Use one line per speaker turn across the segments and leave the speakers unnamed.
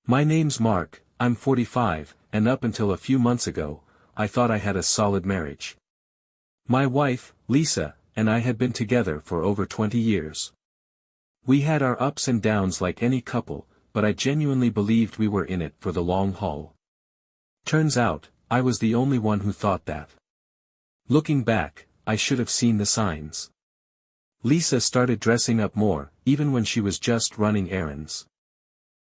My name's Mark, I'm 45, and up until a few months ago, I thought I had a solid marriage. My wife, Lisa, and I had been together for over 20 years. We had our ups and downs like any couple, but I genuinely believed we were in it for the long haul. Turns out, I was the only one who thought that. Looking back, I should have seen the signs. Lisa started dressing up more, even when she was just running errands.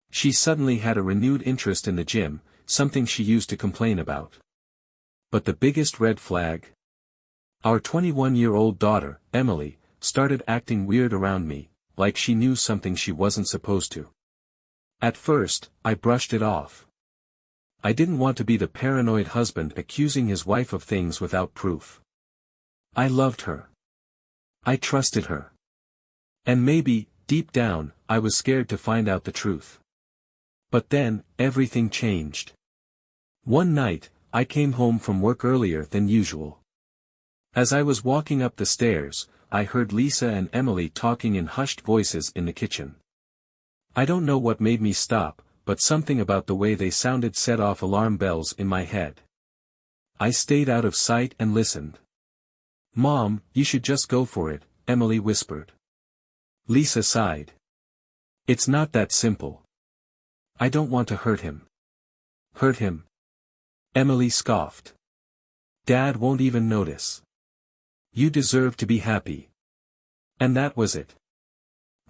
She suddenly had a renewed interest in the gym, something she used to complain about. But the biggest red flag? Our 21-year-old daughter, Emily, started acting weird around me, like she knew something she wasn't supposed to. At first, I brushed it off. I didn't want to be the paranoid husband accusing his wife of things without proof. I loved her. I trusted her. And maybe, deep down, I was scared to find out the truth. But then, everything changed. One night, I came home from work earlier than usual. As I was walking up the stairs, I heard Lisa and Emily talking in hushed voices in the kitchen. I don't know what made me stop, but something about the way they sounded set off alarm bells in my head. I stayed out of sight and listened. "Mom, you should just go for it," Emily whispered. Lisa sighed. "It's not that simple. I don't want to hurt him." "Hurt him?" Emily scoffed. "Dad won't even notice. You deserve to be happy." And that was it.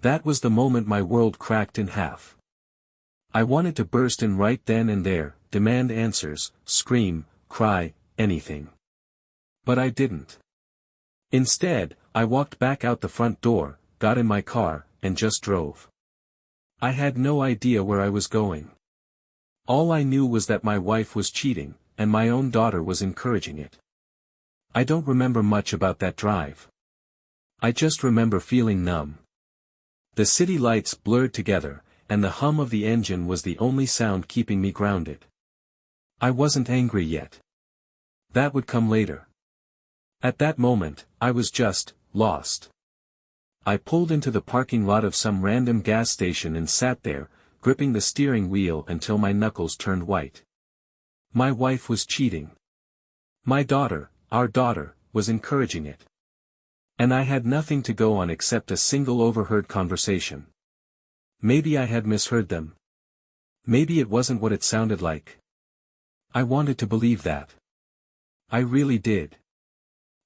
That was the moment my world cracked in half. I wanted to burst in right then and there, demand answers, scream, cry, anything. But I didn't. Instead, I walked back out the front door, got in my car, and just drove. I had no idea where I was going. All I knew was that my wife was cheating, and my own daughter was encouraging it. I don't remember much about that drive. I just remember feeling numb. The city lights blurred together, and the hum of the engine was the only sound keeping me grounded. I wasn't angry yet. That would come later. At that moment, I was just lost. I pulled into the parking lot of some random gas station and sat there, gripping the steering wheel until my knuckles turned white. My wife was cheating. My daughter, our daughter, was encouraging it. And I had nothing to go on except a single overheard conversation. Maybe I had misheard them. Maybe it wasn't what it sounded like. I wanted to believe that. I really did.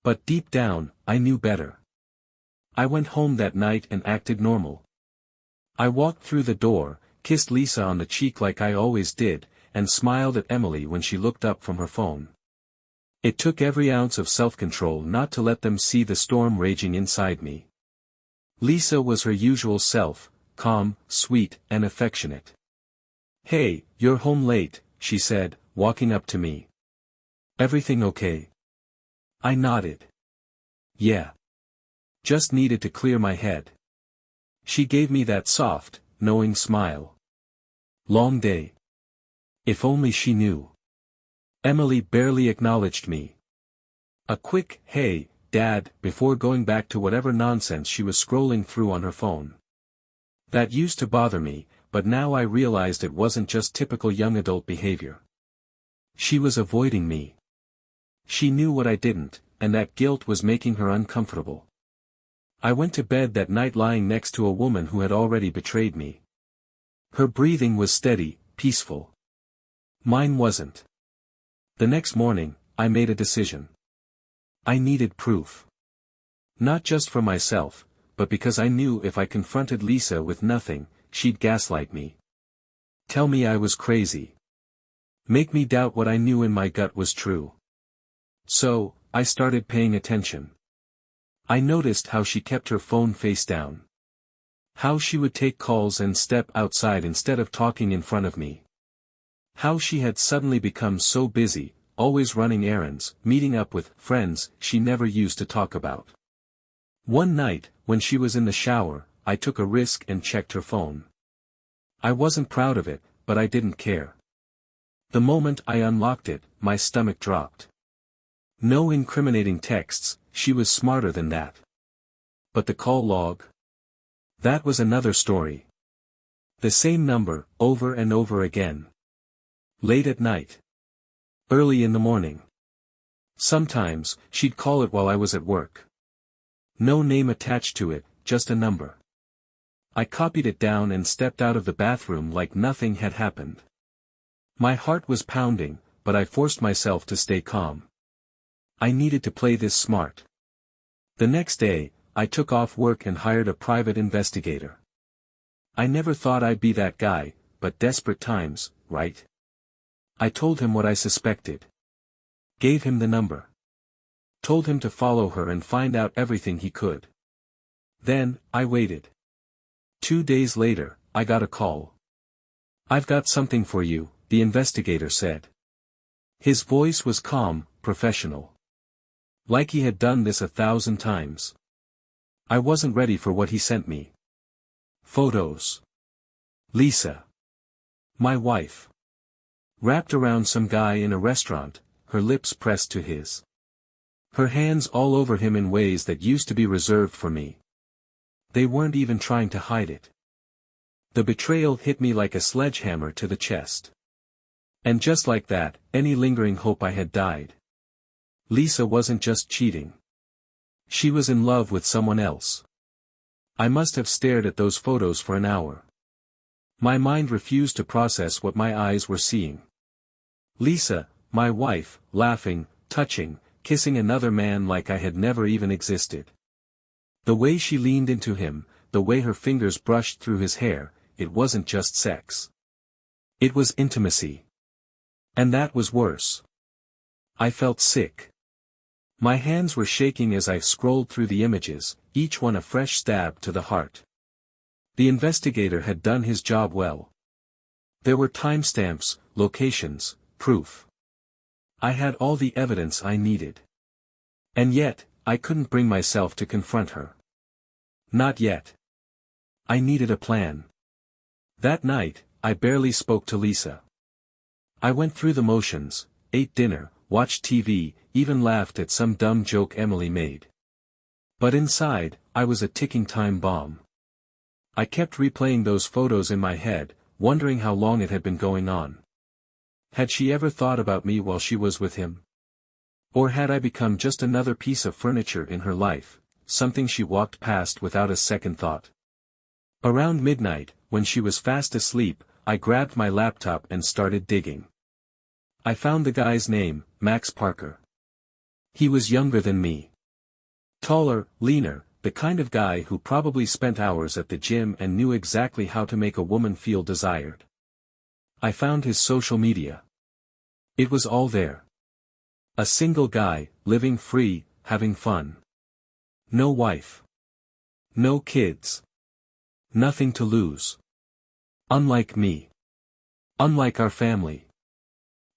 But deep down, I knew better. I went home that night and acted normal. I walked through the door, kissed Lisa on the cheek like I always did, and smiled at Emily when she looked up from her phone. It took every ounce of self-control not to let them see the storm raging inside me. Lisa was her usual self, calm, sweet, and affectionate. "Hey, you're home late," she said, walking up to me. "Everything okay?" I nodded. "Yeah. Just needed to clear my head." She gave me that soft, knowing smile. "Long day." If only she knew. Emily barely acknowledged me. A quick, "Hey, Dad," before going back to whatever nonsense she was scrolling through on her phone. That used to bother me, but now I realized it wasn't just typical young adult behavior. She was avoiding me. She knew what I didn't, and that guilt was making her uncomfortable. I went to bed that night lying next to a woman who had already betrayed me. Her breathing was steady, peaceful. Mine wasn't. The next morning, I made a decision. I needed proof. Not just for myself, but because I knew if I confronted Lisa with nothing, she'd gaslight me. Tell me I was crazy. Make me doubt what I knew in my gut was true. So, I started paying attention. I noticed how she kept her phone face down. How she would take calls and step outside instead of talking in front of me. How she had suddenly become so busy, always running errands, meeting up with friends she never used to talk about. One night, when she was in the shower, I took a risk and checked her phone. I wasn't proud of it, but I didn't care. The moment I unlocked it, my stomach dropped. No incriminating texts, she was smarter than that. But the call log? That was another story. The same number, over and over again. Late at night. Early in the morning. Sometimes, she'd call it while I was at work. No name attached to it, just a number. I copied it down and stepped out of the bathroom like nothing had happened. My heart was pounding, but I forced myself to stay calm. I needed to play this smart. The next day, I took off work and hired a private investigator. I never thought I'd be that guy, but desperate times, right? I told him what I suspected. Gave him the number. Told him to follow her and find out everything he could. Then, I waited. 2 days later, I got a call. "I've got something for you," the investigator said. His voice was calm, professional. Like he had done this 1,000 times. I wasn't ready for what he sent me. Photos. Lisa. My wife. Wrapped around some guy in a restaurant, her lips pressed to his. Her hands all over him in ways that used to be reserved for me. They weren't even trying to hide it. The betrayal hit me like a sledgehammer to the chest. And just like that, any lingering hope I had died. Lisa wasn't just cheating. She was in love with someone else. I must have stared at those photos for an hour. My mind refused to process what my eyes were seeing. Lisa, my wife, laughing, touching, kissing another man like I had never even existed. The way she leaned into him, the way her fingers brushed through his hair, it wasn't just sex. It was intimacy. And that was worse. I felt sick. My hands were shaking as I scrolled through the images, each one a fresh stab to the heart. The investigator had done his job well. There were timestamps, locations, proof. I had all the evidence I needed. And yet, I couldn't bring myself to confront her. Not yet. I needed a plan. That night, I barely spoke to Lisa. I went through the motions, ate dinner, watched TV, even laughed at some dumb joke Emily made. But inside, I was a ticking time bomb. I kept replaying those photos in my head, wondering how long it had been going on. Had she ever thought about me while she was with him? Or had I become just another piece of furniture in her life, something she walked past without a second thought? Around midnight, when she was fast asleep, I grabbed my laptop and started digging. I found the guy's name, Max Parker. He was younger than me. Taller, leaner, the kind of guy who probably spent hours at the gym and knew exactly how to make a woman feel desired. I found his social media. It was all there. A single guy, living free, having fun. No wife. No kids. Nothing to lose. Unlike me. Unlike our family.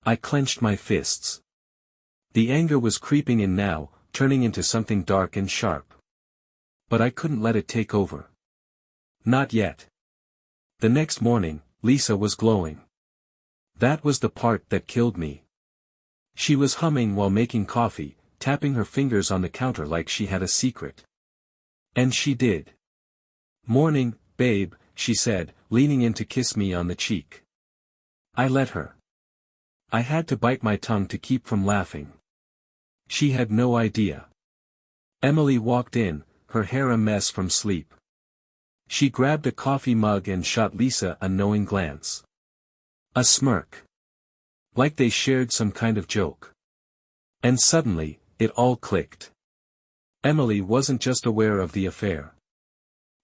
I clenched my fists. The anger was creeping in now, turning into something dark and sharp. But I couldn't let it take over. Not yet. The next morning, Lisa was glowing. That was the part that killed me. She was humming while making coffee, tapping her fingers on the counter like she had a secret. And she did. "Morning, babe," she said, leaning in to kiss me on the cheek. I let her. I had to bite my tongue to keep from laughing. She had no idea. Emily walked in, her hair a mess from sleep. She grabbed a coffee mug and shot Lisa a knowing glance. A smirk. Like they shared some kind of joke. And suddenly, it all clicked. Emily wasn't just aware of the affair.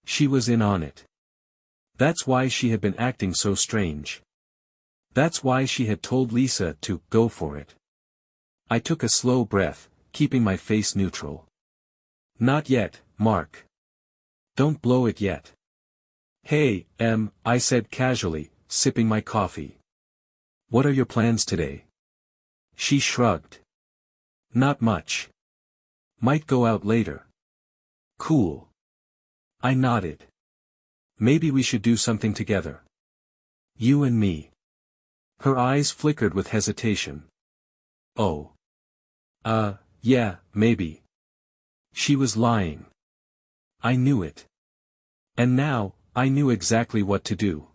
She was in on it. That's why she had been acting so strange. That's why she had told Lisa to go for it. I took a slow breath, keeping my face neutral. "Not yet, Mark. Don't blow it yet." "Hey, I said casually, sipping my coffee. "What are your plans today?" She shrugged. "Not much. Might go out later." "Cool." I nodded. "Maybe we should do something together. You and me." Her eyes flickered with hesitation. "Oh. Yeah, maybe." She was lying. I knew it. And now, I knew exactly what to do.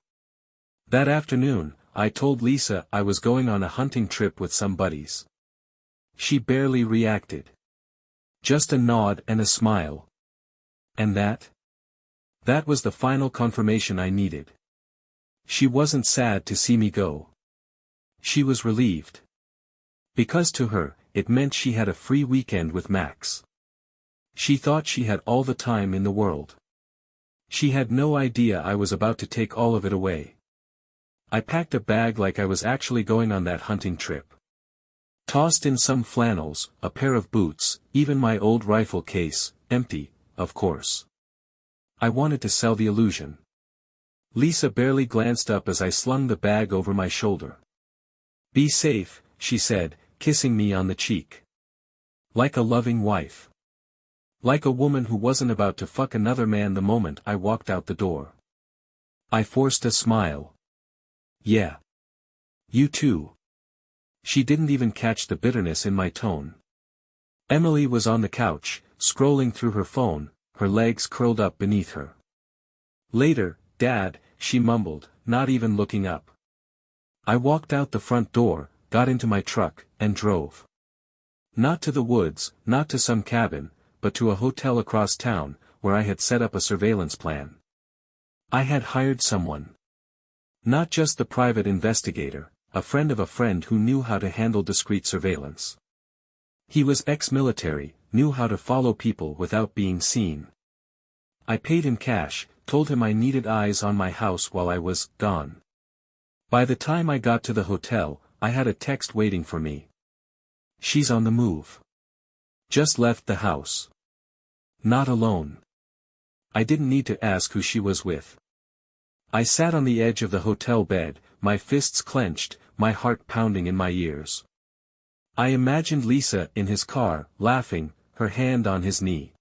That afternoon, I told Lisa I was going on a hunting trip with some buddies. She barely reacted. Just a nod and a smile. And that? That was the final confirmation I needed. She wasn't sad to see me go. She was relieved. Because to her, it meant she had a free weekend with Max. She thought she had all the time in the world. She had no idea I was about to take all of it away. I packed a bag like I was actually going on that hunting trip. Tossed in some flannels, a pair of boots, even my old rifle case, empty, of course. I wanted to sell the illusion. Lisa barely glanced up as I slung the bag over my shoulder. "Be safe," she said, kissing me on the cheek. Like a loving wife. Like a woman who wasn't about to fuck another man the moment I walked out the door. I forced a smile. "Yeah. You too." She didn't even catch the bitterness in my tone. Emily was on the couch, scrolling through her phone, her legs curled up beneath her. "Later, Dad," she mumbled, not even looking up. I walked out the front door, got into my truck, and drove. Not to the woods, not to some cabin, but to a hotel across town, where I had set up a surveillance plan. I had hired someone. Not just the private investigator, a friend of a friend who knew how to handle discreet surveillance. He was ex-military, knew how to follow people without being seen. I paid him cash, told him I needed eyes on my house while I was gone. By the time I got to the hotel, I had a text waiting for me. "She's on the move. Just left the house. Not alone." I didn't need to ask who she was with. I sat on the edge of the hotel bed, my fists clenched, my heart pounding in my ears. I imagined Lisa in his car, laughing, her hand on his knee.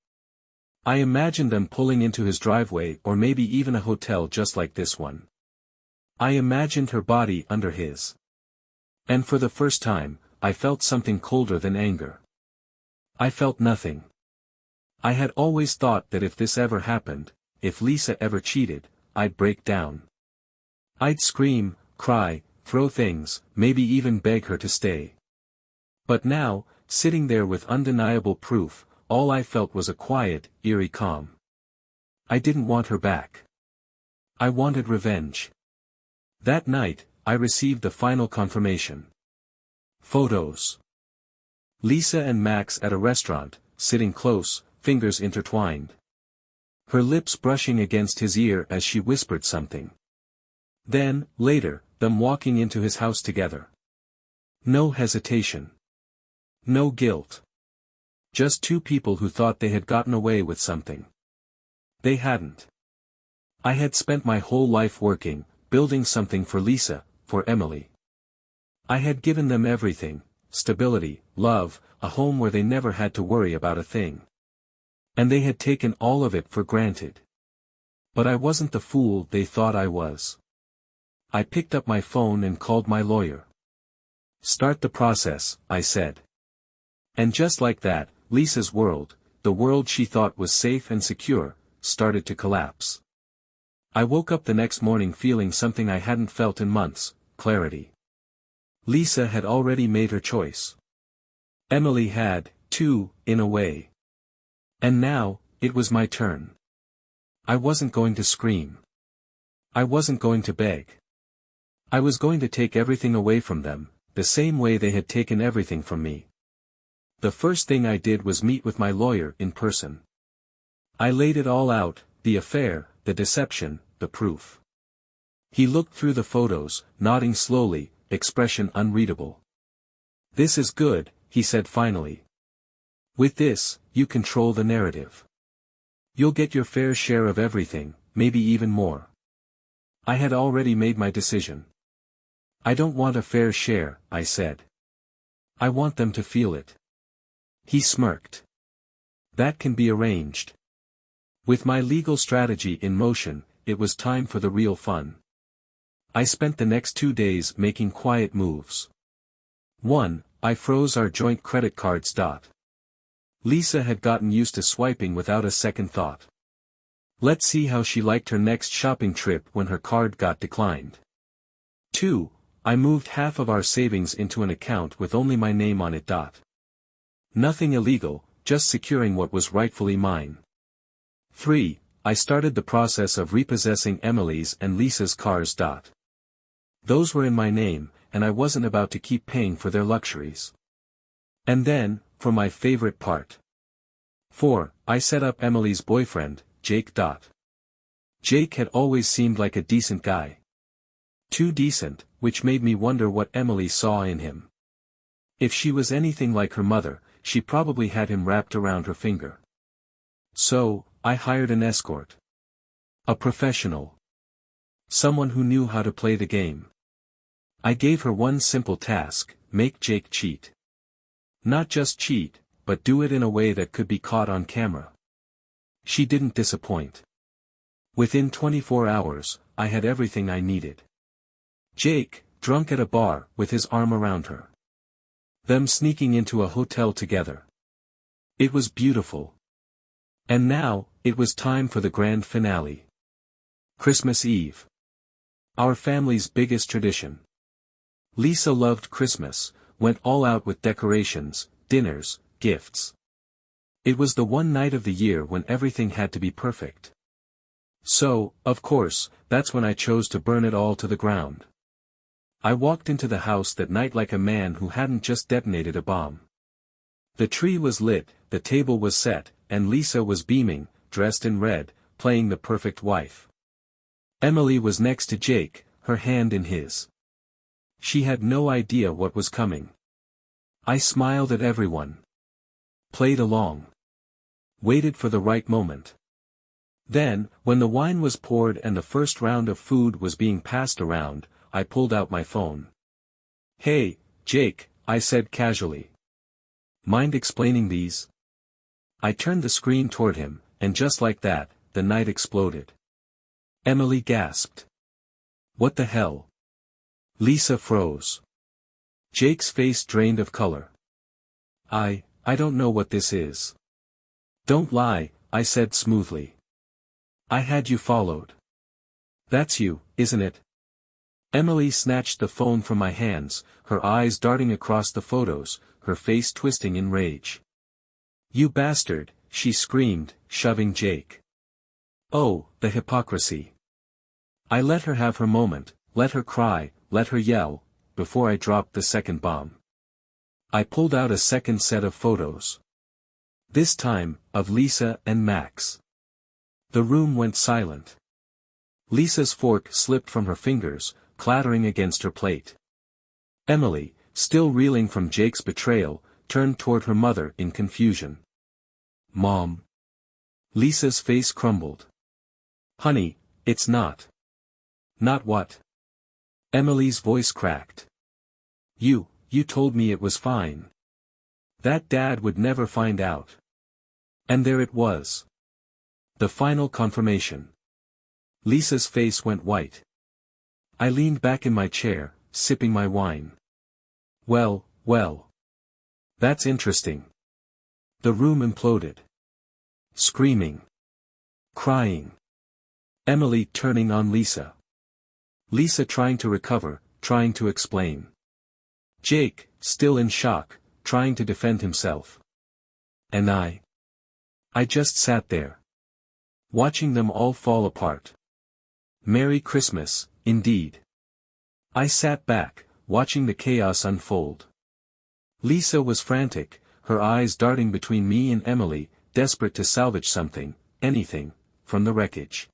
I imagined them pulling into his driveway or maybe even a hotel just like this one. I imagined her body under his. And for the first time, I felt something colder than anger. I felt nothing. I had always thought that if this ever happened, if Lisa ever cheated, I'd break down. I'd scream, cry, throw things, maybe even beg her to stay. But now, sitting there with undeniable proof, all I felt was a quiet, eerie calm. I didn't want her back. I wanted revenge. That night, I received the final confirmation. Photos. Lisa and Max at a restaurant, sitting close, fingers intertwined. Her lips brushing against his ear as she whispered something. Then, later, them walking into his house together. No hesitation. No guilt. Just two people who thought they had gotten away with something. They hadn't. I had spent my whole life working, building something for Lisa, for Emily. I had given them everything, stability, love, a home where they never had to worry about a thing. And they had taken all of it for granted. But I wasn't the fool they thought I was. I picked up my phone and called my lawyer. "Start the process," I said. And just like that, Lisa's world, the world she thought was safe and secure, started to collapse. I woke up the next morning feeling something I hadn't felt in months, clarity. Lisa had already made her choice. Emily had, too, in a way. And now, it was my turn. I wasn't going to scream. I wasn't going to beg. I was going to take everything away from them, the same way they had taken everything from me. The first thing I did was meet with my lawyer in person. I laid it all out, the affair, the deception, the proof. He looked through the photos, nodding slowly, expression unreadable. "This is good," he said finally. "With this, you control the narrative. You'll get your fair share of everything, maybe even more." I had already made my decision. "I don't want a fair share," I said. "I want them to feel it." He smirked. "That can be arranged." With my legal strategy in motion, it was time for the real fun. I spent the next 2 days making quiet moves. 1. I froze our joint credit cards. Lisa had gotten used to swiping without a second thought. Let's see how she liked her next shopping trip when her card got declined. 2. I moved half of our savings into an account with only my name on it. Nothing illegal, just securing what was rightfully mine. 3. I started the process of repossessing Emily's and Lisa's cars. Those were in my name, and I wasn't about to keep paying for their luxuries. And then, for my favorite part. 4. I set up Emily's boyfriend, Jake. Jake had always seemed like a decent guy. Too decent, which made me wonder what Emily saw in him. If she was anything like her mother, she probably had him wrapped around her finger. So, I hired an escort. A professional. Someone who knew how to play the game. I gave her one simple task: make Jake cheat. Not just cheat, but do it in a way that could be caught on camera. She didn't disappoint. Within 24 hours, I had everything I needed. Jake, drunk at a bar, with his arm around her. Them sneaking into a hotel together. It was beautiful. And now, it was time for the grand finale. Christmas Eve. Our family's biggest tradition. Lisa loved Christmas, went all out with decorations, dinners, gifts. It was the one night of the year when everything had to be perfect. So, of course, that's when I chose to burn it all to the ground. I walked into the house that night like a man who hadn't just detonated a bomb. The tree was lit, the table was set, and Lisa was beaming, dressed in red, playing the perfect wife. Emily was next to Jake, her hand in his. She had no idea what was coming. I smiled at everyone. Played along. Waited for the right moment. Then, when the wine was poured and the first round of food was being passed around, I pulled out my phone. "Hey, Jake," I said casually. "Mind explaining these?" I turned the screen toward him, and just like that, the night exploded. Emily gasped. "What the hell?" Lisa froze. Jake's face drained of color. I don't know what this is." "Don't lie," I said smoothly. "I had you followed." "That's you, isn't it?" Emily snatched the phone from my hands, her eyes darting across the photos, her face twisting in rage. "You bastard," she screamed, shoving Jake. Oh, the hypocrisy. I let her have her moment, let her cry, let her yell, before I dropped the second bomb. I pulled out a second set of photos. This time, of Lisa and Max. The room went silent. Lisa's fork slipped from her fingers, clattering against her plate. Emily, still reeling from Jake's betrayal, turned toward her mother in confusion. "Mom." Lisa's face crumbled. "Honey, it's not." "Not what?" Emily's voice cracked. You told me it was fine. That Dad would never find out." And there it was. The final confirmation. Lisa's face went white. I leaned back in my chair, sipping my wine. Well. That's interesting." The room imploded. Screaming. Crying. Emily turning on Lisa. Lisa trying to recover, trying to explain. Jake, still in shock, trying to defend himself. And I just sat there. Watching them all fall apart. Merry Christmas, indeed. I sat back, watching the chaos unfold. Lisa was frantic, her eyes darting between me and Emily, desperate to salvage something, anything, from the wreckage.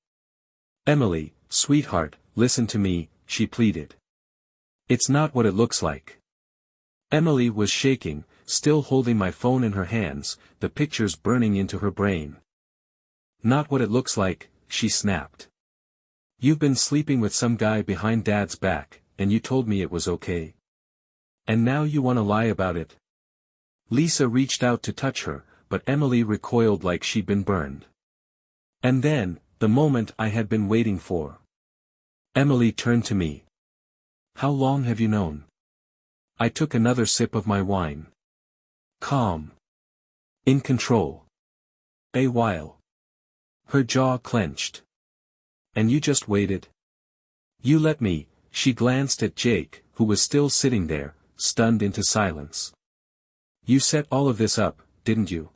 "Emily, sweetheart, listen to me," she pleaded. "It's not what it looks like." Emily was shaking, still holding my phone in her hands, the pictures burning into her brain. "Not what it looks like," she snapped. "You've been sleeping with some guy behind Dad's back, and you told me it was okay. And now you want to lie about it?" Lisa reached out to touch her, but Emily recoiled like she'd been burned. And then, the moment I had been waiting for. Emily turned to me. "How long have you known?" I took another sip of my wine. Calm. In control. "A while." Her jaw clenched. "And you just waited?" "You let me," She glanced at Jake, who was still sitting there, stunned into silence. You set all of this up, didn't you?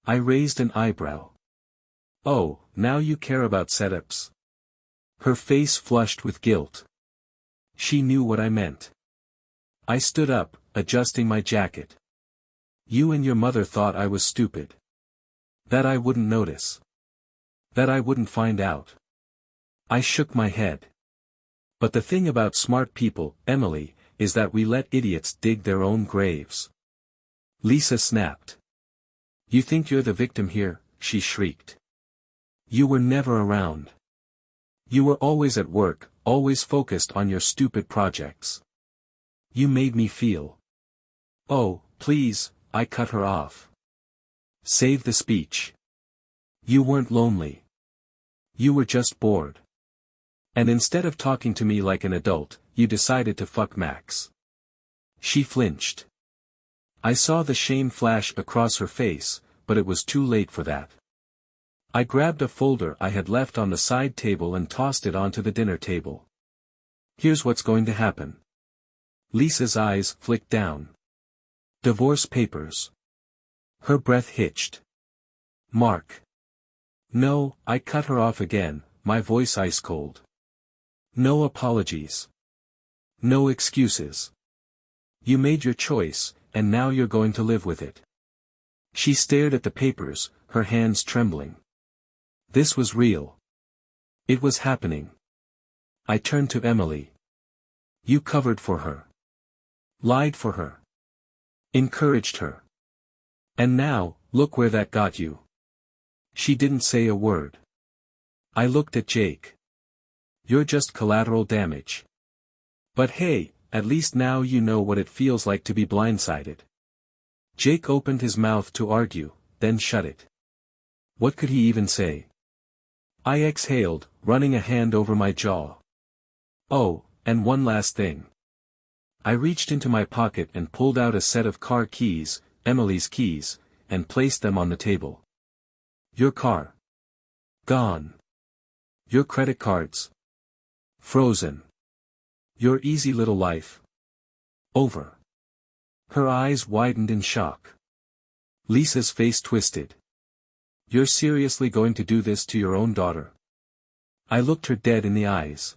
I raised an eyebrow. Oh, now you care about setups. Her face flushed with guilt. She knew what I meant. I stood up, adjusting my jacket. You and your mother thought I was stupid. That I wouldn't notice. That I wouldn't find out. I shook my head. But the thing about smart people, Emily, is that we let idiots dig their own graves. Lisa snapped. You think you're the victim here, she shrieked. You were never around. You were always at work, always focused on your stupid projects. You made me feel. Oh, please, I cut her off. Save the speech. You weren't lonely. You were just bored. And instead of talking to me like an adult, you decided to fuck Max. She flinched. I saw the shame flash across her face, but it was too late for that. I grabbed a folder I had left on the side table and tossed it onto the dinner table. Here's what's going to happen. Lisa's eyes flicked down. Divorce papers. Her breath hitched. Mark. No, I cut her off again, my voice ice cold. No apologies. No excuses. You made your choice, and now you're going to live with it. She stared at the papers, her hands trembling. This was real. It was happening. I turned to Emily. You covered for her. Lied for her. Encouraged her. And now, look where that got you. She didn't say a word. I looked at Jake. You're just collateral damage. But hey, at least now you know what it feels like to be blindsided. Jake opened his mouth to argue, then shut it. What could he even say? I exhaled, running a hand over my jaw. Oh, and one last thing. I reached into my pocket and pulled out a set of car keys, Emily's keys, and placed them on the table. Your car. Gone. Your credit cards. Frozen. Your easy little life. Over. Her eyes widened in shock. Lisa's face twisted. You're seriously going to do this to your own daughter? I looked her dead in the eyes.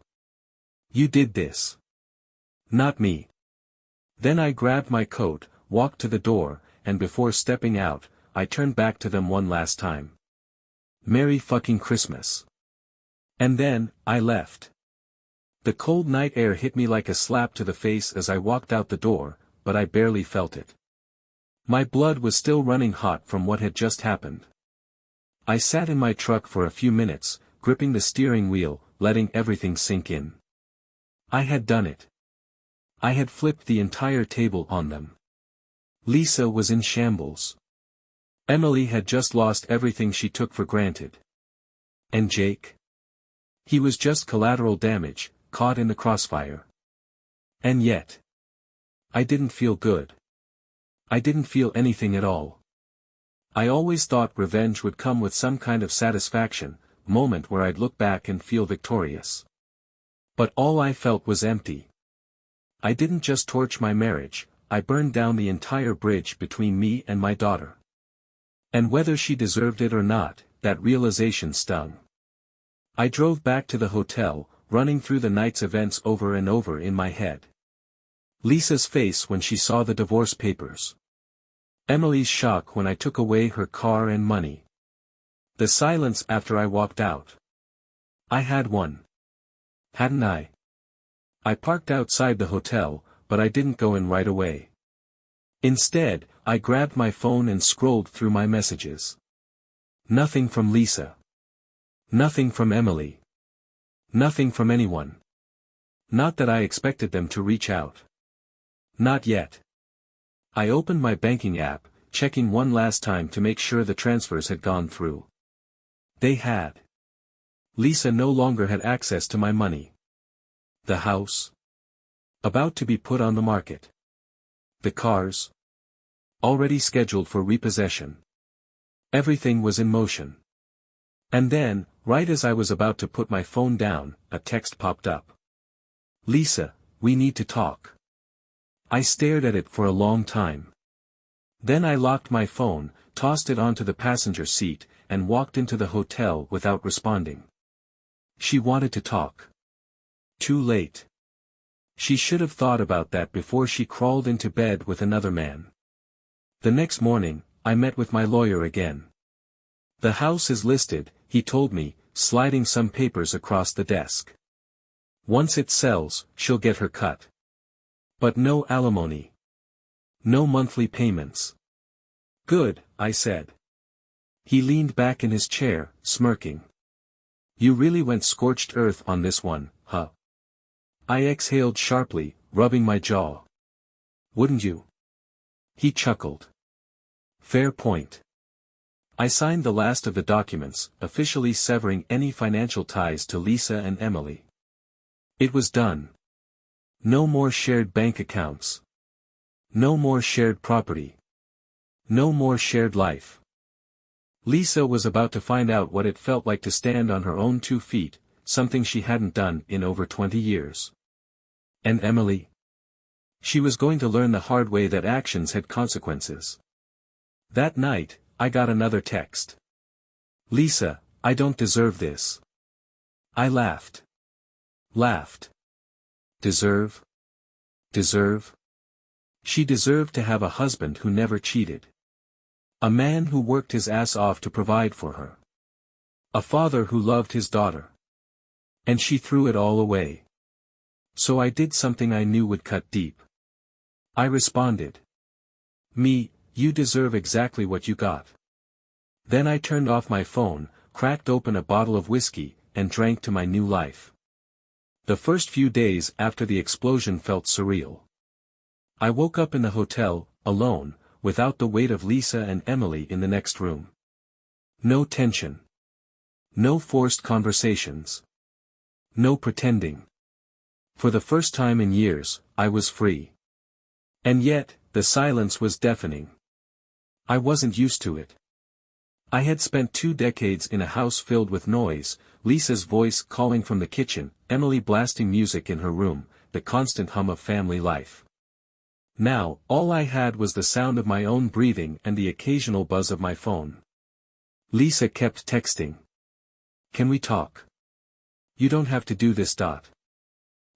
You did this. Not me. Then I grabbed my coat, walked to the door, and before stepping out, I turned back to them one last time. Merry fucking Christmas. And then, I left. The cold night air hit me like a slap to the face as I walked out the door, but I barely felt it. My blood was still running hot from what had just happened. I sat in my truck for a few minutes, gripping the steering wheel, letting everything sink in. I had done it. I had flipped the entire table on them. Lisa was in shambles. Emily had just lost everything she took for granted. And Jake? He was just collateral damage, caught in the crossfire. And yet, I didn't feel good. I didn't feel anything at all. I always thought revenge would come with some kind of satisfaction, moment where I'd look back and feel victorious. But all I felt was empty. I didn't just torch my marriage, I burned down the entire bridge between me and my daughter. And whether she deserved it or not, that realization stung. I drove back to the hotel, running through the night's events over and over in my head. Lisa's face when she saw the divorce papers. Emily's shock when I took away her car and money. The silence after I walked out. I had one. Hadn't I? I parked outside the hotel, but I didn't go in right away. Instead, I grabbed my phone and scrolled through my messages. Nothing from Lisa. Nothing from Emily. Nothing from anyone. Not that I expected them to reach out. Not yet. I opened my banking app, checking one last time to make sure the transfers had gone through. They had. Lisa no longer had access to my money. The house? About to be put on the market. The cars? Already scheduled for repossession. Everything was in motion. And then, right as I was about to put my phone down, a text popped up. Lisa, we need to talk. I stared at it for a long time. Then I locked my phone, tossed it onto the passenger seat, and walked into the hotel without responding. She wanted to talk. Too late. She should have thought about that before she crawled into bed with another man. The next morning, I met with my lawyer again. The house is listed, he told me, sliding some papers across the desk. Once it sells, she'll get her cut. But no alimony. No monthly payments. Good, I said. He leaned back in his chair, smirking. You really went scorched earth on this one, huh? I exhaled sharply, rubbing my jaw. Wouldn't you? He chuckled. Fair point. I signed the last of the documents, officially severing any financial ties to Lisa and Emily. It was done. No more shared bank accounts. No more shared property. No more shared life. Lisa was about to find out what it felt like to stand on her own 2 feet, something she hadn't done in over 20 years. And Emily? She was going to learn the hard way that actions had consequences. That night, I got another text. Lisa, I don't deserve this. I laughed. Laughed. Deserve? Deserve? She deserved to have a husband who never cheated. A man who worked his ass off to provide for her. A father who loved his daughter. And she threw it all away. So I did something I knew would cut deep. I responded. Me, you deserve exactly what you got. Then I turned off my phone, cracked open a bottle of whiskey, and drank to my new life. The first few days after the explosion felt surreal. I woke up in the hotel, alone, without the weight of Lisa and Emily in the next room. No tension. No forced conversations. No pretending. For the first time in years, I was free. And yet, the silence was deafening. I wasn't used to it. I had spent 2 decades in a house filled with noise, Lisa's voice calling from the kitchen, Emily blasting music in her room, the constant hum of family life. Now, all I had was the sound of my own breathing and the occasional buzz of my phone. Lisa kept texting. Can we talk? You don't have to do this.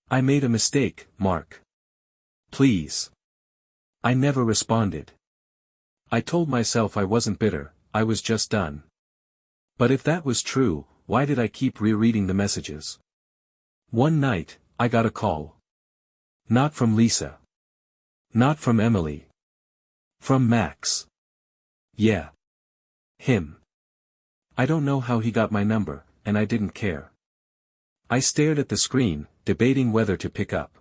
I made a mistake, Mark. Please. I never responded. I told myself I wasn't bitter, I was just done. But if that was true, why did I keep rereading the messages? One night, I got a call. Not from Lisa. Not from Emily. From Max. Yeah. Him. I don't know how he got my number, and I didn't care. I stared at the screen, debating whether to pick up.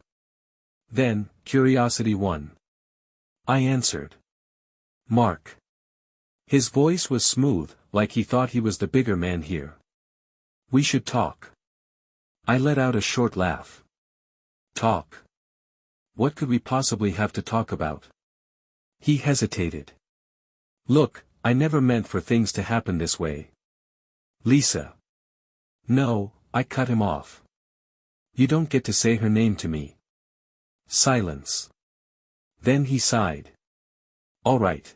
Then, curiosity won. I answered. Mark. His voice was smooth, like he thought he was the bigger man here. We should talk. I let out a short laugh. Talk? What could we possibly have to talk about? He hesitated. Look, I never meant for things to happen this way. Lisa. No, I cut him off. You don't get to say her name to me. Silence. Then he sighed. All right.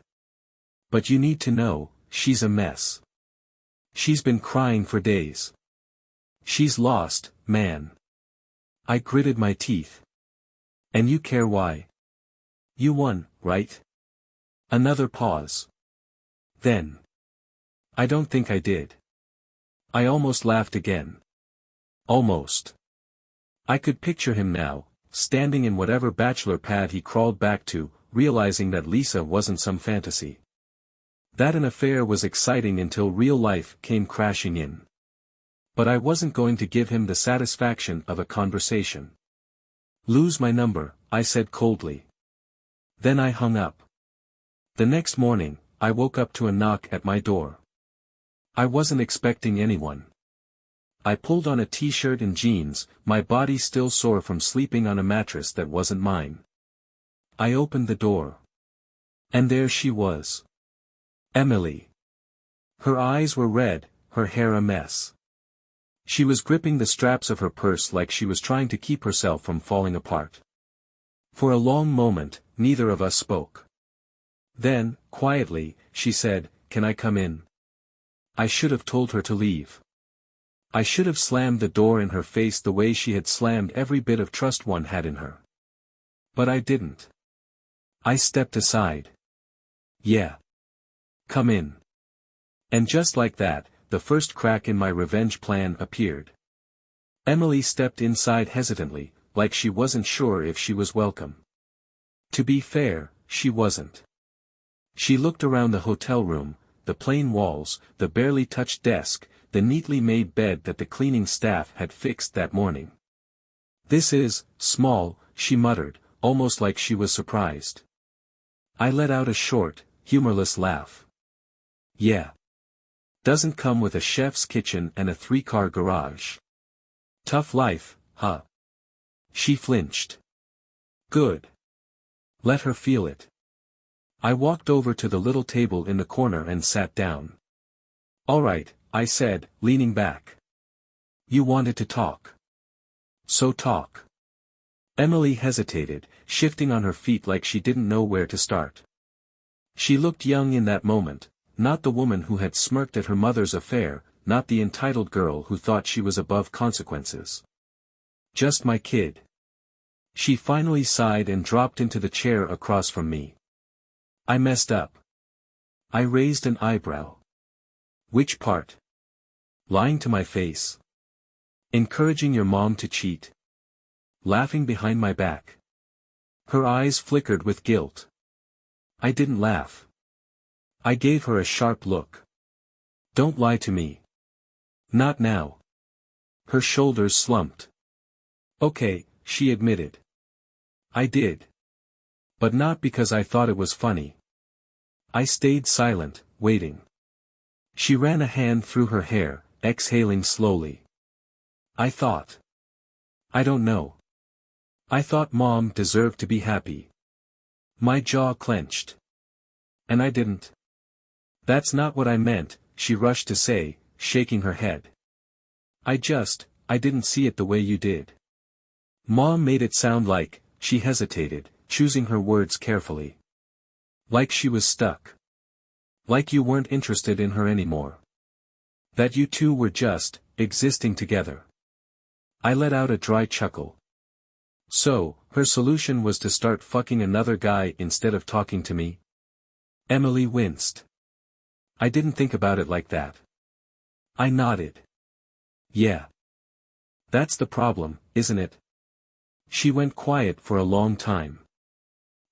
But you need to know, she's a mess. She's been crying for days. She's lost, man. I gritted my teeth. And you care why? You won, right? Another pause. Then. I don't think I did. I almost laughed again. Almost. I could picture him now, standing in whatever bachelor pad he crawled back to, realizing that Lisa wasn't some fantasy. That an affair was exciting until real life came crashing in. But I wasn't going to give him the satisfaction of a conversation. Lose my number, I said coldly. Then I hung up. The next morning, I woke up to a knock at my door. I wasn't expecting anyone. I pulled on a t-shirt and jeans, my body still sore from sleeping on a mattress that wasn't mine. I opened the door. And there she was. Emily. Her eyes were red, her hair a mess. She was gripping the straps of her purse like she was trying to keep herself from falling apart. For a long moment, neither of us spoke. Then, quietly, she said, "Can I come in?" I should have told her to leave. I should have slammed the door in her face the way she had slammed every bit of trust one had in her. But I didn't. I stepped aside. "Yeah. Come in." And just like that, the first crack in my revenge plan appeared. Emily stepped inside hesitantly, like she wasn't sure if she was welcome. To be fair, she wasn't. She looked around the hotel room, the plain walls, the barely touched desk, the neatly made bed that the cleaning staff had fixed that morning. "This is small," she muttered, almost like she was surprised. I let out a short, humorless laugh. "Yeah. Doesn't come with a chef's kitchen and a 3-car garage. Tough life, huh?" She flinched. "Good. Let her feel it." I walked over to the little table in the corner and sat down. "All right," I said, leaning back. "You wanted to talk. So talk." Emily hesitated, shifting on her feet like she didn't know where to start. She looked young in that moment, not the woman who had smirked at her mother's affair, not the entitled girl who thought she was above consequences. Just my kid. She finally sighed and dropped into the chair across from me. I messed up. I raised an eyebrow. "Which part?" "Lying to my face. Encouraging your mom to cheat. Laughing behind my back." Her eyes flickered with guilt. I didn't laugh. I gave her a sharp look. "Don't lie to me. Not now." Her shoulders slumped. "Okay," she admitted. "I did. But not because I thought it was funny." I stayed silent, waiting. She ran a hand through her hair, exhaling slowly. I thought. I don't know. I thought Mom deserved to be happy. My jaw clenched. And I didn't. "That's not what I meant," she rushed to say, shaking her head. I didn't see it the way you did." Mom made it sound like, she hesitated, choosing her words carefully. "Like she was stuck. Like you weren't interested in her anymore. That you two were just, existing together." I let out a dry chuckle. So, her solution was to start fucking another guy instead of talking to me? Emily winced. "I didn't think about it like that." I nodded. "Yeah. That's the problem, isn't it?" She went quiet for a long time.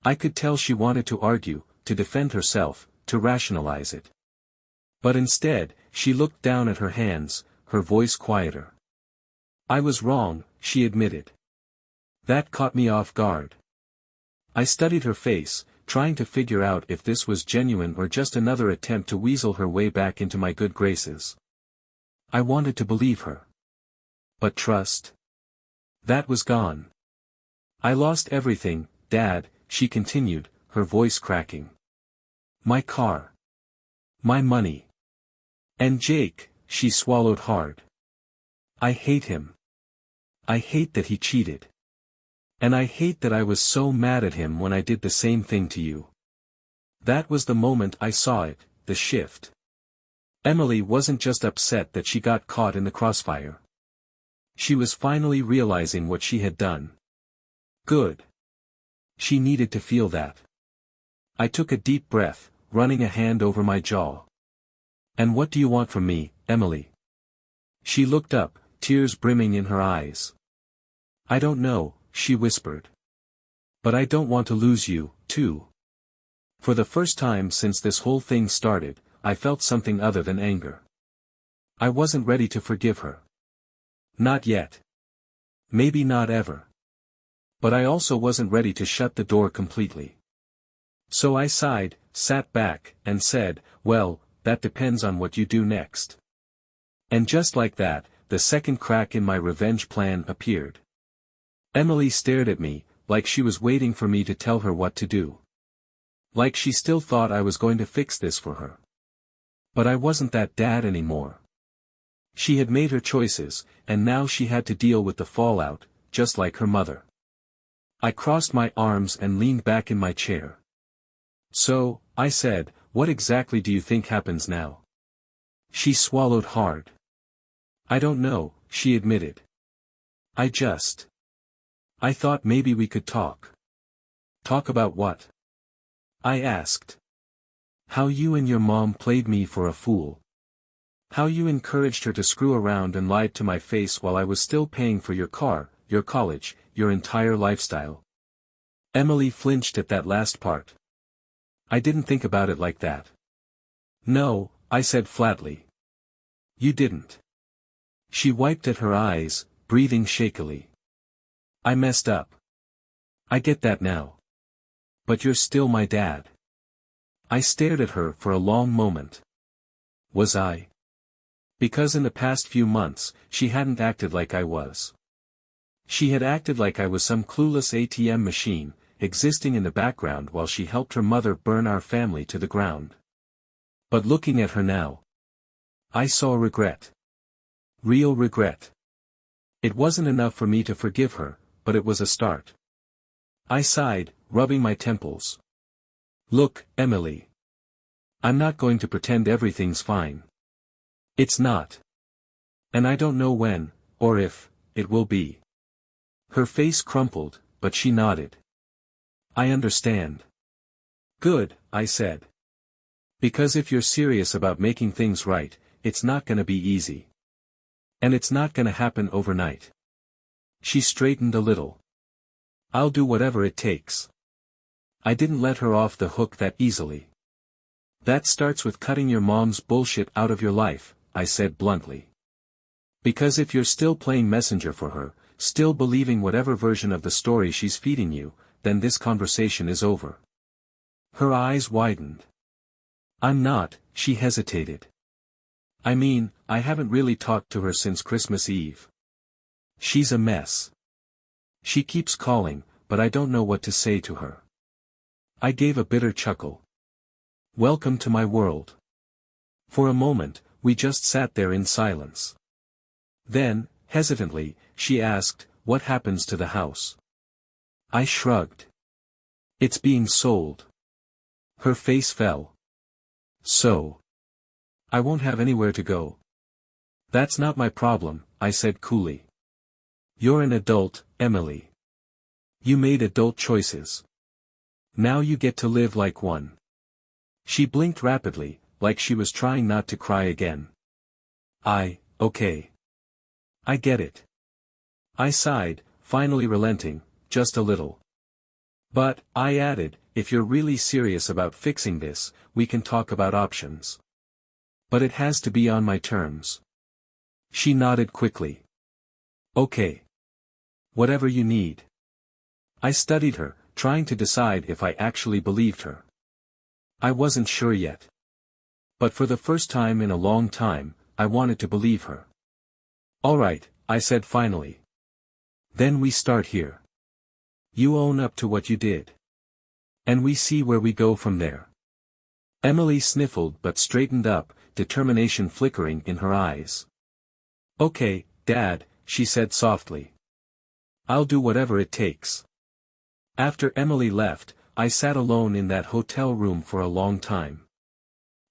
I could tell she wanted to argue, to defend herself, to rationalize it. But instead, she looked down at her hands, her voice quieter. "I was wrong," she admitted. That caught me off guard. I studied her face, trying to figure out if this was genuine or just another attempt to weasel her way back into my good graces. I wanted to believe her. But trust? That was gone. "I lost everything, Dad," she continued, her voice cracking. "My car. My money. And Jake," she swallowed hard. "I hate him. I hate that he cheated. And I hate that I was so mad at him when I did the same thing to you." That was the moment I saw it, the shift. Emily wasn't just upset that she got caught in the crossfire. She was finally realizing what she had done. Good. She needed to feel that. I took a deep breath, running a hand over my jaw. "And what do you want from me, Emily?" She looked up, tears brimming in her eyes. "I don't know," she whispered. "But I don't want to lose you, too." For the first time since this whole thing started, I felt something other than anger. I wasn't ready to forgive her. Not yet. Maybe not ever. But I also wasn't ready to shut the door completely. So I sighed, sat back, and said, "Well, that depends on what you do next." And just like that, the second crack in my revenge plan appeared. Emily stared at me, like she was waiting for me to tell her what to do. Like she still thought I was going to fix this for her. But I wasn't that dad anymore. She had made her choices, and now she had to deal with the fallout, just like her mother. I crossed my arms and leaned back in my chair. "So," I said, "what exactly do you think happens now?" She swallowed hard. "I don't know," she admitted. I thought maybe we could talk." "Talk about what?" I asked. "How you and your mom played me for a fool. How you encouraged her to screw around and lied to my face while I was still paying for your car, your college, your entire lifestyle." Emily flinched at that last part. "I didn't think about it like that." "No," I said flatly. "You didn't." She wiped at her eyes, breathing shakily. "I messed up. I get that now. But you're still my dad." I stared at her for a long moment. Was I? Because in the past few months, she hadn't acted like I was. She had acted like I was some clueless ATM machine, existing in the background while she helped her mother burn our family to the ground. But looking at her now, I saw regret. Real regret. It wasn't enough for me to forgive her, but it was a start. I sighed, rubbing my temples. "Look, Emily. I'm not going to pretend everything's fine. It's not. And I don't know when, or if, it will be." Her face crumpled, but she nodded. "I understand." "Good," I said. "Because if you're serious about making things right, it's not gonna be easy. And it's not gonna happen overnight." She straightened a little. "I'll do whatever it takes." I didn't let her off the hook that easily. "That starts with cutting your mom's bullshit out of your life," I said bluntly. "Because if you're still playing messenger for her, still believing whatever version of the story she's feeding you, then this conversation is over." Her eyes widened. "I'm not," she hesitated. "I mean, I haven't really talked to her since Christmas Eve. She's a mess. She keeps calling, but I don't know what to say to her." I gave a bitter chuckle. "Welcome to my world." For a moment, we just sat there in silence. Then, hesitantly, she asked, "What happens to the house?" I shrugged. "It's being sold." Her face fell. "So? I won't have anywhere to go." "That's not my problem," I said coolly. "You're an adult, Emily. You made adult choices. Now you get to live like one." She blinked rapidly, like she was trying not to cry again. Okay. I get it." I sighed, finally relenting, just a little. "But," I added, "if you're really serious about fixing this, we can talk about options. But it has to be on my terms." She nodded quickly. "Okay. Whatever you need." I studied her, trying to decide if I actually believed her. I wasn't sure yet. But for the first time in a long time, I wanted to believe her. "All right," I said finally. "Then we start here. You own up to what you did. And we see where we go from there." Emily sniffled but straightened up, determination flickering in her eyes. "Okay, Dad," she said softly. "I'll do whatever it takes." After Emily left, I sat alone in that hotel room for a long time.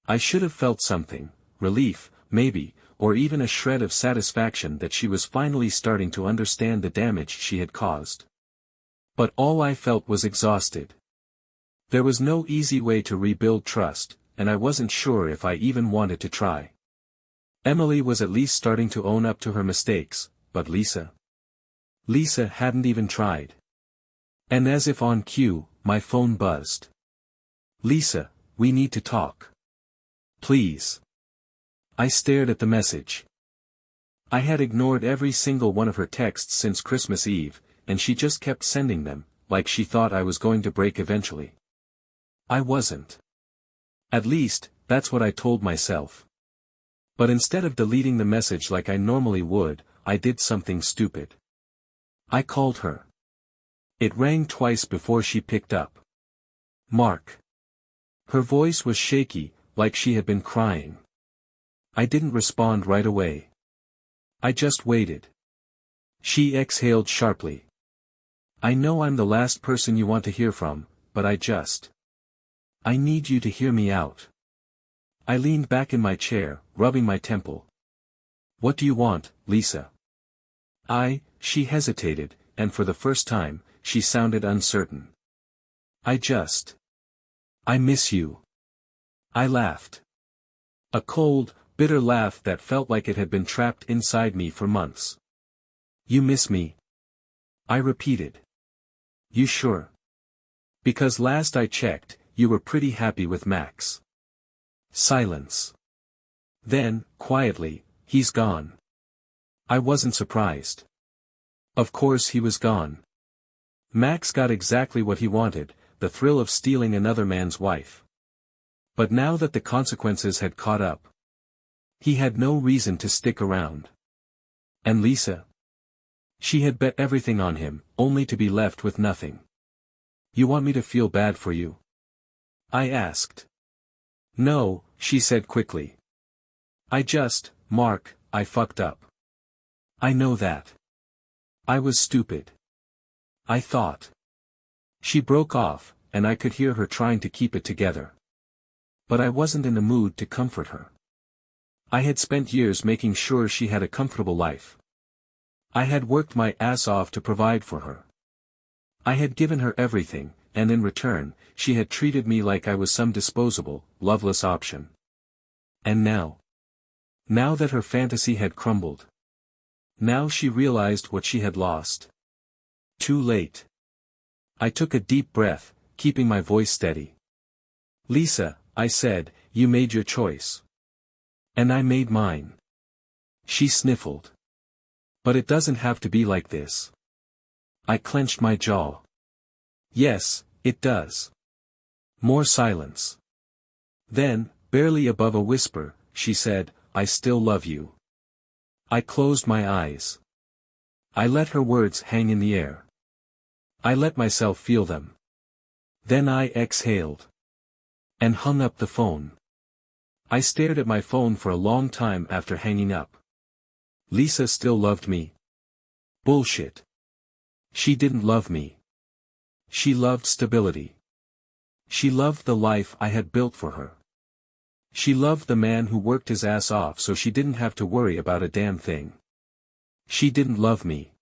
I should have felt something, relief, maybe, or even a shred of satisfaction that she was finally starting to understand the damage she had caused. But all I felt was exhausted. There was no easy way to rebuild trust, and I wasn't sure if I even wanted to try. Emily was at least starting to own up to her mistakes, but Lisa? Lisa hadn't even tried. And as if on cue, my phone buzzed. "Lisa, we need to talk. Please." I stared at the message. I had ignored every single one of her texts since Christmas Eve, and she just kept sending them, like she thought I was going to break eventually. I wasn't. At least, that's what I told myself. But instead of deleting the message like I normally would, I did something stupid. I called her. It rang twice before she picked up. "Mark." Her voice was shaky, like she had been crying. I didn't respond right away. I just waited. She exhaled sharply. I know I'm the last person you want to hear from, but I need you to hear me out. I leaned back in my chair, rubbing my temple. What do you want, Lisa? She hesitated, and for the first time, she sounded uncertain. I miss you. I laughed. A cold, bitter laugh that felt like it had been trapped inside me for months. You miss me? I repeated. You sure? Because last I checked, you were pretty happy with Max. Silence. Then, quietly, he's gone. I wasn't surprised. Of course he was gone. Max got exactly what he wanted, the thrill of stealing another man's wife. But now that the consequences had caught up, he had no reason to stick around. And Lisa? She had bet everything on him, only to be left with nothing. You want me to feel bad for you? I asked. No, she said quickly. Mark, I fucked up. I know that. I was stupid. I thought. She broke off, and I could hear her trying to keep it together. But I wasn't in the mood to comfort her. I had spent years making sure she had a comfortable life. I had worked my ass off to provide for her. I had given her everything, and in return, she had treated me like I was some disposable, loveless option. And now? Now that her fantasy had crumbled. Now she realized what she had lost. Too late. I took a deep breath, keeping my voice steady. Lisa, I said, you made your choice. And I made mine. She sniffled. But it doesn't have to be like this. I clenched my jaw. Yes, it does. More silence. Then, barely above a whisper, she said, I still love you. I closed my eyes. I let her words hang in the air. I let myself feel them. Then I exhaled. And hung up the phone. I stared at my phone for a long time after hanging up. Lisa still loved me. Bullshit. She didn't love me. She loved stability. She loved the life I had built for her. She loved the man who worked his ass off so she didn't have to worry about a damn thing. She didn't love me.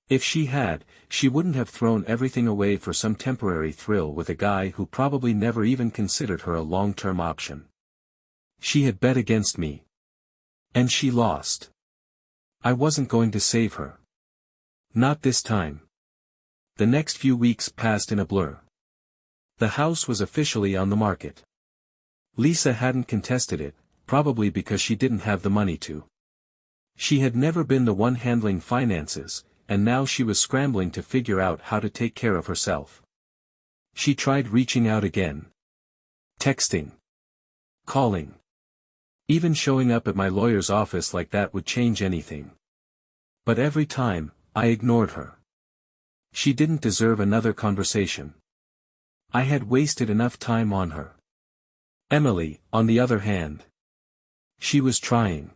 If she had, she wouldn't have thrown everything away for some temporary thrill with a guy who probably never even considered her a long-term option. She had bet against me. And she lost. I wasn't going to save her. Not this time. The next few weeks passed in a blur. The house was officially on the market. Lisa hadn't contested it, probably because she didn't have the money to. She had never been the one handling finances, and now she was scrambling to figure out how to take care of herself. She tried reaching out again. Texting. Calling. Even showing up at my lawyer's office like that would change anything. But every time, I ignored her. She didn't deserve another conversation. I had wasted enough time on her. Emily, on the other hand. She was trying.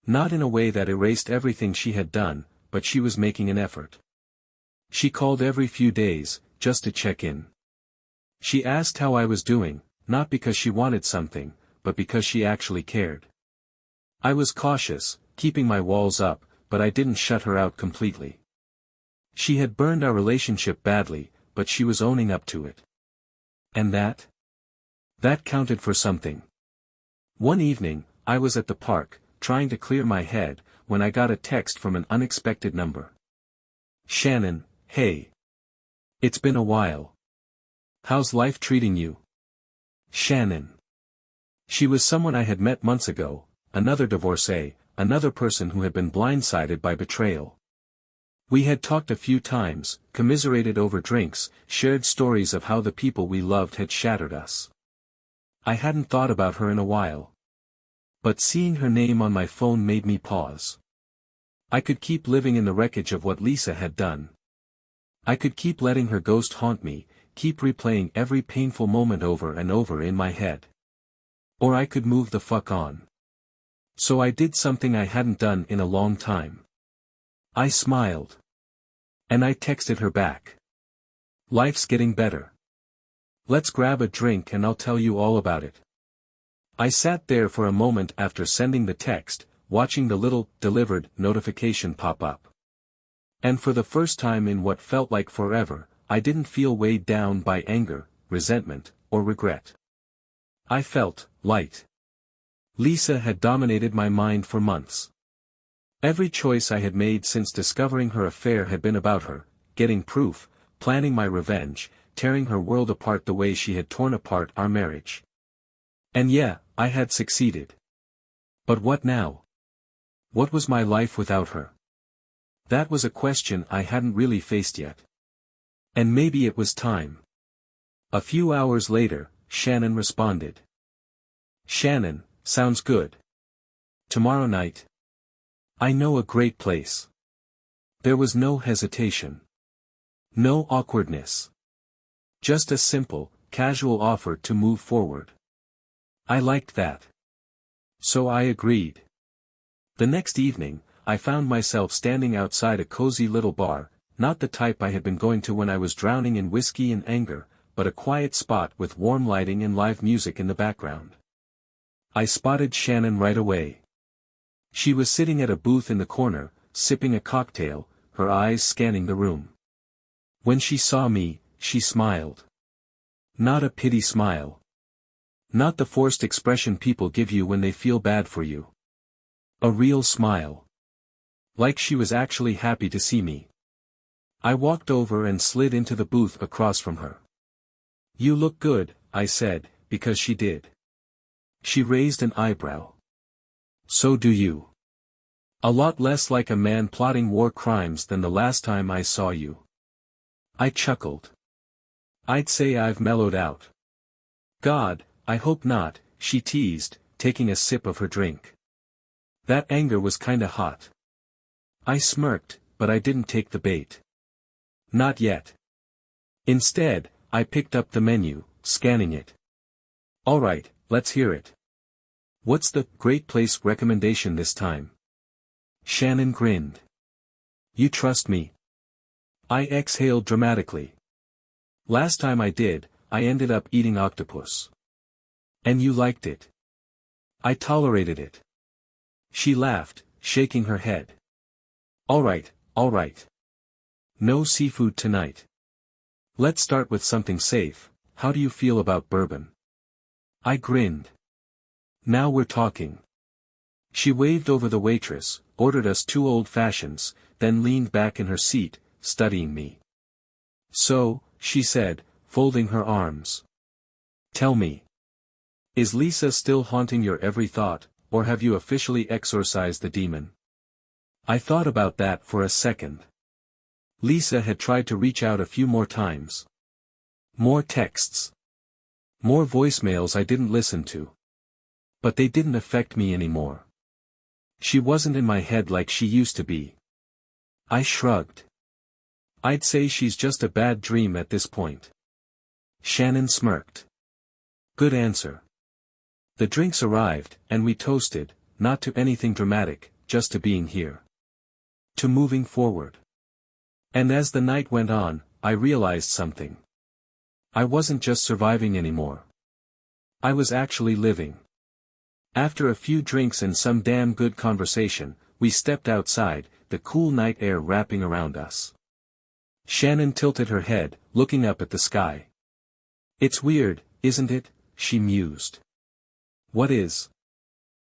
Not in a way that erased everything she had done, but she was making an effort. She called every few days, just to check in. She asked how I was doing, not because she wanted something, but because she actually cared. I was cautious, keeping my walls up, but I didn't shut her out completely. She had burned our relationship badly, but she was owning up to it. And that? That counted for something. One evening, I was at the park, trying to clear my head, when I got a text from an unexpected number. Shannon, hey. It's been a while. How's life treating you? Shannon. She was someone I had met months ago, another divorcee, another person who had been blindsided by betrayal. We had talked a few times, commiserated over drinks, shared stories of how the people we loved had shattered us. I hadn't thought about her in a while. But seeing her name on my phone made me pause. I could keep living in the wreckage of what Lisa had done. I could keep letting her ghost haunt me, keep replaying every painful moment over and over in my head. Or I could move the fuck on. So I did something I hadn't done in a long time. I smiled. And I texted her back. Life's getting better. Let's grab a drink and I'll tell you all about it. I sat there for a moment after sending the text, watching the little delivered notification pop up. And for the first time in what felt like forever, I didn't feel weighed down by anger, resentment, or regret. I felt light. Lisa had dominated my mind for months. Every choice I had made since discovering her affair had been about her, getting proof, planning my revenge, tearing her world apart the way she had torn apart our marriage. And yeah, I had succeeded. But what now? What was my life without her? That was a question I hadn't really faced yet. And maybe it was time. A few hours later, Shannon responded. Shannon, sounds good. Tomorrow night? I know a great place. There was no hesitation. No awkwardness. Just a simple, casual offer to move forward. I liked that. So I agreed. The next evening, I found myself standing outside a cozy little bar, not the type I had been going to when I was drowning in whiskey and anger, but a quiet spot with warm lighting and live music in the background. I spotted Shannon right away. She was sitting at a booth in the corner, sipping a cocktail, her eyes scanning the room. When she saw me, she smiled. Not a pity smile. Not the forced expression people give you when they feel bad for you. A real smile. Like she was actually happy to see me. I walked over and slid into the booth across from her. You look good, I said, because she did. She raised an eyebrow. So do you. A lot less like a man plotting war crimes than the last time I saw you. I chuckled. I'd say I've mellowed out. God, I hope not, she teased, taking a sip of her drink. That anger was kinda hot. I smirked, but I didn't take the bait. Not yet. Instead, I picked up the menu, scanning it. Alright, let's hear it. What's the great place recommendation this time? Shannon grinned. You trust me? I exhaled dramatically. Last time I did, I ended up eating octopus. And you liked it. I tolerated it. She laughed, shaking her head. Alright, alright. No seafood tonight. Let's start with something safe. How do you feel about bourbon? I grinned. Now we're talking. She waved over the waitress, ordered us 2 old fashions, then leaned back in her seat, studying me. So, she said, folding her arms. Tell me. Is Lisa still haunting your every thought, or have you officially exorcised the demon? I thought about that for a second. Lisa had tried to reach out a few more times. More texts. More voicemails I didn't listen to. But they didn't affect me anymore. She wasn't in my head like she used to be. I shrugged. I'd say she's just a bad dream at this point. Shannon smirked. Good answer. The drinks arrived, and we toasted, not to anything dramatic, just to being here. To moving forward. And as the night went on, I realized something. I wasn't just surviving anymore. I was actually living. After a few drinks and some damn good conversation, we stepped outside, the cool night air wrapping around us. Shannon tilted her head, looking up at the sky. It's weird, isn't it? She mused. What is?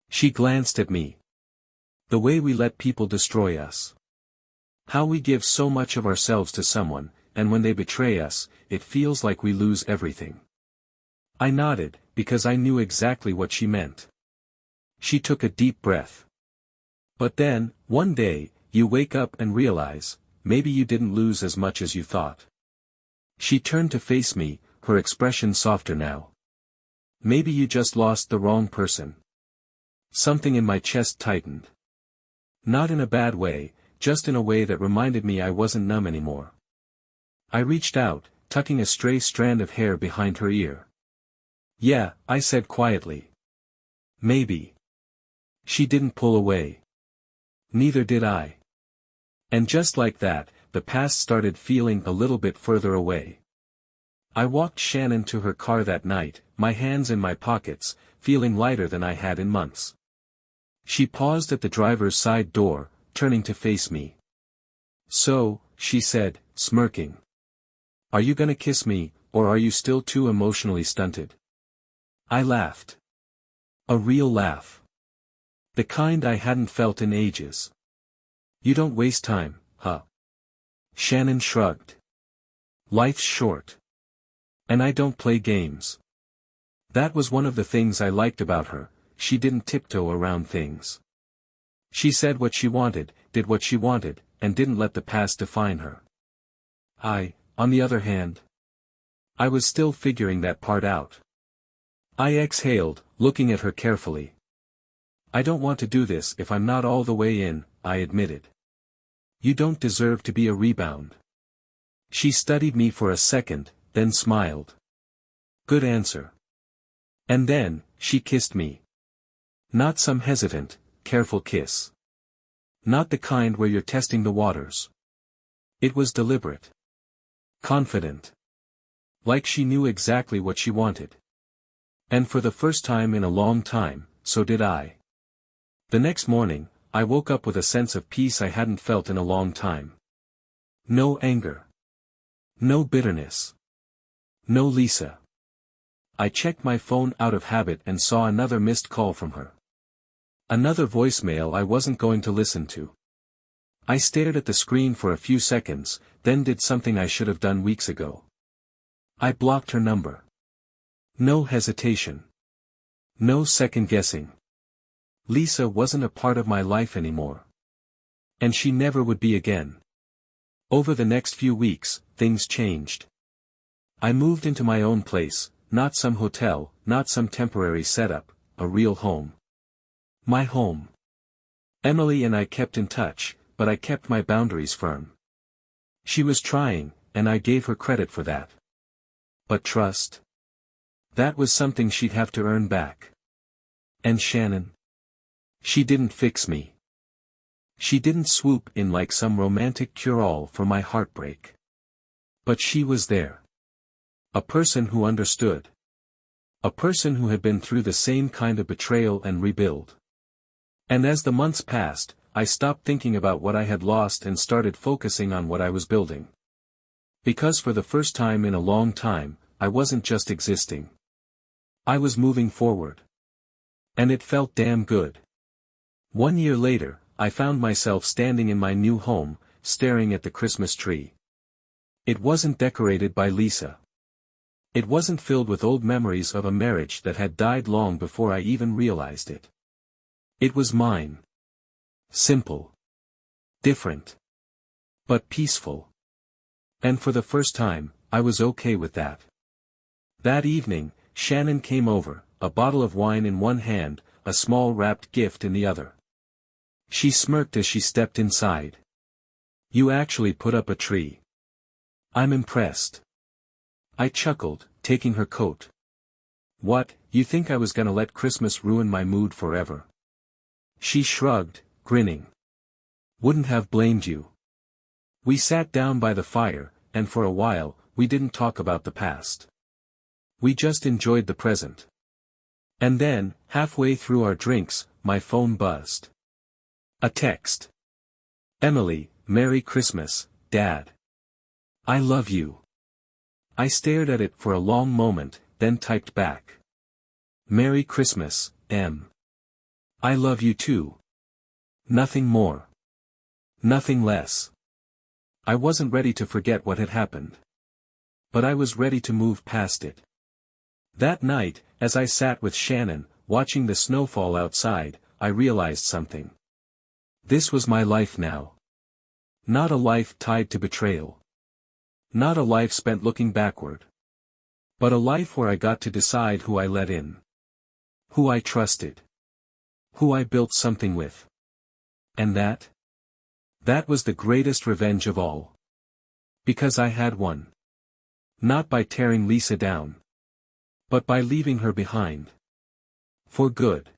She glanced at me. The way we let people destroy us. How we give so much of ourselves to someone, and when they betray us, it feels like we lose everything. I nodded, because I knew exactly what she meant. She took a deep breath. But then, one day, you wake up and realize, maybe you didn't lose as much as you thought. She turned to face me, her expression softer now. Maybe you just lost the wrong person. Something in my chest tightened. Not in a bad way, just in a way that reminded me I wasn't numb anymore. I reached out, tucking a stray strand of hair behind her ear. Yeah, I said quietly. Maybe. She didn't pull away. Neither did I. And just like that, the past started feeling a little bit further away. I walked Shannon to her car that night, my hands in my pockets, feeling lighter than I had in months. She paused at the driver's side door, turning to face me. "So," she said, smirking. "Are you gonna kiss me, or are you still too emotionally stunted?" I laughed. A real laugh. The kind I hadn't felt in ages. "You don't waste time, huh?" Shannon shrugged. "Life's short. And I don't play games." That was one of the things I liked about her, she didn't tiptoe around things. She said what she wanted, did what she wanted, and didn't let the past define her. I, on the other hand, I was still figuring that part out. I exhaled, looking at her carefully. "I don't want to do this if I'm not all the way in," I admitted. "You don't deserve to be a rebound." She studied me for a second, then smiled. "Good answer." And then, she kissed me. Not some hesitant, careful kiss. Not the kind where you're testing the waters. It was deliberate. Confident. Like she knew exactly what she wanted. And for the first time in a long time, so did I. The next morning, I woke up with a sense of peace I hadn't felt in a long time. No anger. No bitterness. No Lisa. I checked my phone out of habit and saw another missed call from her. Another voicemail I wasn't going to listen to. I stared at the screen for a few seconds, then did something I should have done weeks ago. I blocked her number. No hesitation. No second guessing. Lisa wasn't a part of my life anymore. And she never would be again. Over the next few weeks, things changed. I moved into my own place, not some hotel, not some temporary setup, a real home. My home. Emily and I kept in touch, but I kept my boundaries firm. She was trying, and I gave her credit for that. But trust? That was something she'd have to earn back. And Shannon? She didn't fix me. She didn't swoop in like some romantic cure-all for my heartbreak. But she was there. A person who understood. A person who had been through the same kind of betrayal and rebuild. And as the months passed, I stopped thinking about what I had lost and started focusing on what I was building. Because for the first time in a long time, I wasn't just existing. I was moving forward. And it felt damn good. 1 year later, I found myself standing in my new home, staring at the Christmas tree. It wasn't decorated by Lisa. It wasn't filled with old memories of a marriage that had died long before I even realized it. It was mine. Simple. Different. But peaceful. And for the first time, I was okay with that. That evening, Shannon came over, a bottle of wine in one hand, a small wrapped gift in the other. She smirked as she stepped inside. "You actually put up a tree. I'm impressed." I chuckled, taking her coat. "What, you think I was gonna let Christmas ruin my mood forever?" She shrugged, grinning. "Wouldn't have blamed you." We sat down by the fire, and for a while, we didn't talk about the past. We just enjoyed the present. And then, halfway through our drinks, my phone buzzed. A text. "Emily, Merry Christmas, Dad. I love you." I stared at it for a long moment, then typed back. "Merry Christmas, Em. I love you too. Nothing more. Nothing less." I wasn't ready to forget what had happened. But I was ready to move past it. That night, as I sat with Shannon, watching the snowfall outside, I realized something. This was my life now. Not a life tied to betrayal. Not a life spent looking backward. But a life where I got to decide who I let in. Who I trusted. Who I built something with. And that? That was the greatest revenge of all. Because I had one. Not by tearing Lisa down. But by leaving her behind. For good.